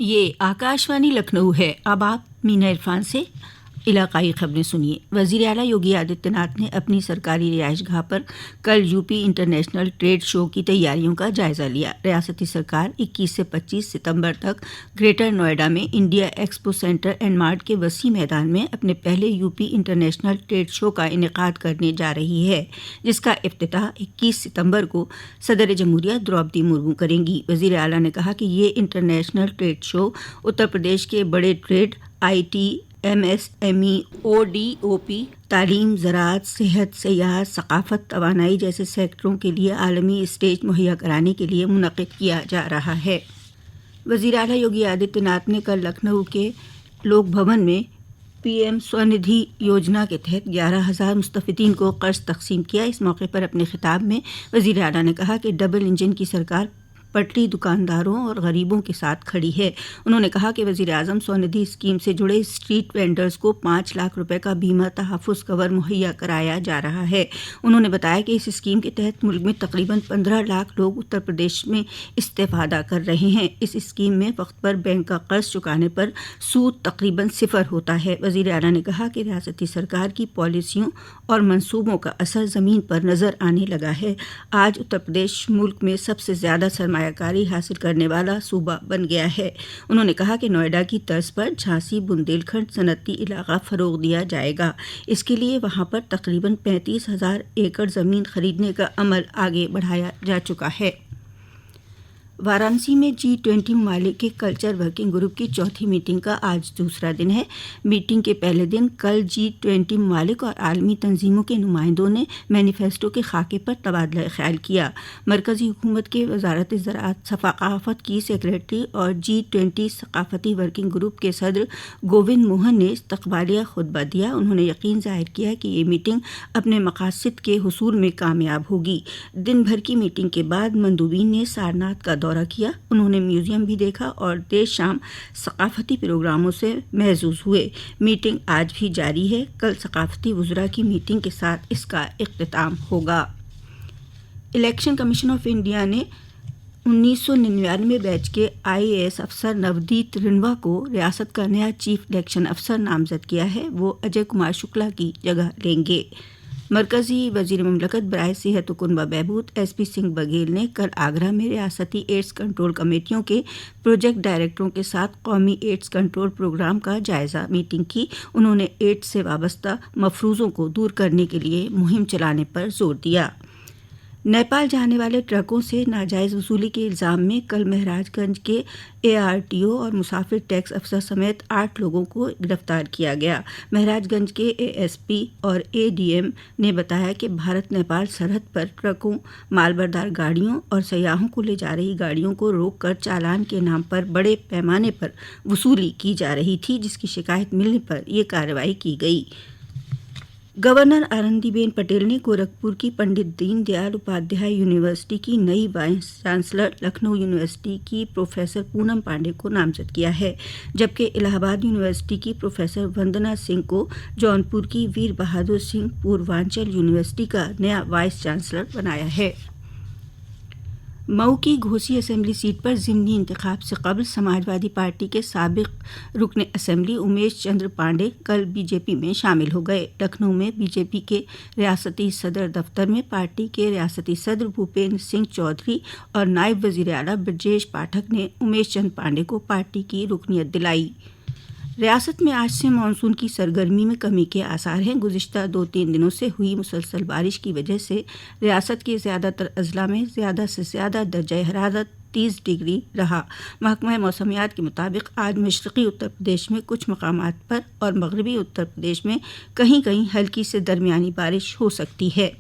یہ آکاشوانی لکھنؤ ہے۔ اب آپ مینا عرفان سے علاقائی خبریں سنیے۔ وزیر اعلیٰ یوگی آدتیہ ناتھ نے اپنی سرکاری رہائش گاہ پر کل یوپی انٹرنیشنل ٹریڈ شو کی تیاریوں کا جائزہ لیا۔ ریاستی سرکار 21 سے 25 ستمبر تک گریٹر نوئیڈا میں India Expo Centre and Mart کے وسیع میدان میں اپنے پہلے یوپی انٹرنیشنل ٹریڈ شو کا انعقاد کرنے جا رہی ہے، جس کا افتتاح 21 ستمبر کو صدر جمہوریہ دروپدی مرمو کریں گی۔ وزیر اعلیٰ نے کہا کہ یہ international trade show Uttar Pradesh کے بڑے trade, I T, M S M E, O D O P, تعلیم، زراعت، صحت، سیاحت، ثقافت، توانائی جیسے سیکٹروں کے لیے عالمی اسٹیج مہیا کرانے کے لیے منعقد کیا جا رہا ہے۔ وزیر اعلیٰ یوگی آدتیہ ناتھ نے کل لکھنؤ کے لوک بھون میں پی ایم سوندھی یوجنا کے تحت 11,000 مستفیدین کو قرض تقسیم کیا۔ اس موقع پر اپنے خطاب میں وزیر اعلیٰ نے کہا کہ ڈبل انجن کی سرکار پٹری دکانداروں اور غریبوں کے ساتھ کھڑی ہے۔ انہوں نے کہا کہ وزیر اعظم سوندھی اسکیم سے جڑے اسٹریٹ وینڈرز کو 5 لاکھ روپے کا بیمہ تحفظ کور مہیا کرایا جا رہا ہے۔ انہوں نے بتایا کہ اس اسکیم کے تحت ملک میں تقریباً 15 لاکھ لوگ اتر پردیش میں استفادہ کر رہے ہیں۔ اس اسکیم میں وقت پر بینک کا قرض چکانے پر سود تقریباً 0 ہوتا ہے۔ وزیر اعلیٰ نے کہا کہ ریاستی سرکار کی پالیسیوں اور منصوبوں کا اثر زمین پر نظر آنے لگا ہے۔ آج اتر پردیش ملک میں سب سے زیادہ سرمایہ کاری حاصل کرنے والا صوبہ بن گیا ہے۔ انہوں نے کہا کہ نوئیڈا کی طرز پر جھانسی بندیل کھنڈ صنعتی علاقہ فروغ دیا جائے گا۔ اس کے لیے وہاں پر تقریباً 35,000 ایکڑ زمین خریدنے کا عمل آگے بڑھایا جا چکا ہے۔ وارانسی میں G20 ممالک کے کلچر ورکنگ گروپ کی چوتھی میٹنگ کا آج دوسرا دن ہے۔ میٹنگ کے پہلے دن کل G20 ممالک اور عالمی تنظیموں کے نمائندوں نے مینیفیسٹو کے خاکے پر تبادلہ خیال کیا۔ مرکزی حکومت کے وزارت زراعت ثقافت کی سیکریٹری اور G20 ثقافتی ورکنگ گروپ کے صدر گووند موہن نے استقبالیہ خطبہ دیا۔ انہوں نے یقین ظاہر کیا کہ یہ میٹنگ اپنے مقاصد کے حصول میں کامیاب ہوگی۔ دن بھر کی میٹنگ کے بعد مندوبین نے سارناتھ کا دورہ کیا۔ انہوں نے میوزیم بھی دیکھا اور دیر شام ثقافتی پروگراموں سے محظوظ ہوئے۔ میٹنگ آج بھی جاری ہے۔ کل ثقافتی وزراء کی میٹنگ کے ساتھ اس کا اختتام ہوگا۔ الیکشن کمیشن آف انڈیا نے 1999 بیچ کے IAS افسر نودیت رنوا کو ریاست کا نیا چیف الیکشن افسر نامزد کیا ہے۔ وہ اجے کمار شکلا کی جگہ لیں گے۔ مرکزی وزیر مملکت برائے صحت و کنبہ بہبود SP سنگھ بگھیل نے کل آگرہ میں ریاستی ایڈز کنٹرول کمیٹیوں کے پروجیکٹ ڈائریکٹروں کے ساتھ قومی ایڈز کنٹرول پروگرام کا جائزہ میٹنگ کی۔ انہوں نے ایڈز سے وابستہ مفروضوں کو دور کرنے کے لیے مہم چلانے پر زور دیا۔ نیپال جانے والے ٹرکوں سے ناجائز وصولی کے الزام میں کل مہاراج گنج کے ARTO اور مسافر ٹیکس افسر سمیت 8 لوگوں کو گرفتار کیا گیا۔ مہاراج گنج کے ASP اور ADM نے بتایا کہ بھارت نیپال سرحد پر ٹرکوں، مال بردار گاڑیوں اور سیاحوں کو لے جا رہی گاڑیوں کو روک کر چالان کے نام پر بڑے پیمانے پر وصولی کی جا رہی تھی، جس کی شکایت ملنے پر یہ کارروائی کی گئی۔ گورنر آنندی بین پٹیل نے گورکھپور کی پنڈت دین دیال اپادھیائے یونیورسٹی کی نئی وائس چانسلر لکھنؤ یونیورسٹی کی پروفیسر پونم پانڈے کو نامزد کیا ہے، جبکہ الہ آباد یونیورسٹی کی پروفیسر وندنا سنگھ کو جونپور کی ویر بہادر سنگھ پوروانچل یونیورسٹی کا نیا وائس چانسلر بنایا ہے۔ مئو کی گھوسی اسمبلی سیٹ پر ضمنی انتخاب سے قبل سماجوادی پارٹی کے سابق رکن اسمبلی امیش چندر پانڈے کل BJP میں شامل ہو گئے۔ لکھنؤ میں BJP کے ریاستی صدر دفتر میں پارٹی کے ریاستی صدر بھوپیندر سنگھ چودھری اور نائب وزیر اعلیٰ برجیش پاٹھک نے امیش چندر پانڈے کو پارٹی کی رکنیت دلائی۔ ریاست میں آج سے مانسون کی سرگرمی میں کمی کے آثار ہیں۔ گزشتہ 2-3 دنوں سے ہوئی مسلسل بارش کی وجہ سے ریاست کے زیادہ تر اضلاع میں زیادہ سے زیادہ درجہ حرارت 30 ڈگری رہا۔ محکمہ موسمیات کے مطابق آج مشرقی اتر پردیش میں کچھ مقامات پر اور مغربی اتر پردیش میں کہیں کہیں ہلکی سے درمیانی بارش ہو سکتی ہے۔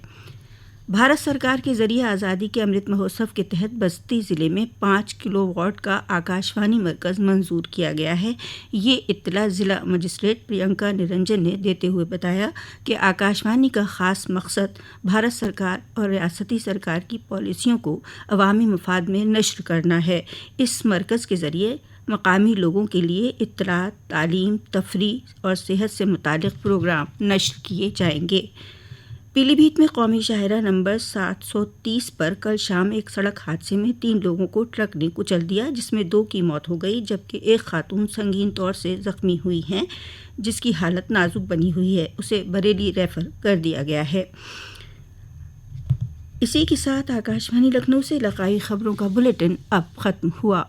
بھارت سرکار کے ذریعے آزادی کے امرت مہوتسو کے تحت بستی ضلع میں 5 کلو واٹ کا آکاشوانی مرکز منظور کیا گیا ہے۔ یہ اطلاع ضلع مجسٹریٹ پرینکا نرنجن نے دیتے ہوئے بتایا کہ آکاشوانی کا خاص مقصد بھارت سرکار اور ریاستی سرکار کی پالیسیوں کو عوامی مفاد میں نشر کرنا ہے۔ اس مرکز کے ذریعے مقامی لوگوں کے لیے اطلاعات، تعلیم، تفریح اور صحت سے متعلق پروگرام نشر کیے جائیں گے۔ پیلی بھیت میں قومی شاہراہ نمبر 730 پر کل شام ایک سڑک حادثے میں 3 لوگوں کو ٹرک نے کچل دیا، جس میں 2 کی موت ہو گئی جبکہ ایک خاتون سنگین طور سے زخمی ہوئی ہیں جس کی حالت نازک بنی ہوئی ہے، اسے بریلی ریفر کر دیا گیا ہے۔ اسی کے ساتھ آکاشوانی لکھنؤ سے علاقائی خبروں کا بلیٹن اب ختم ہوا۔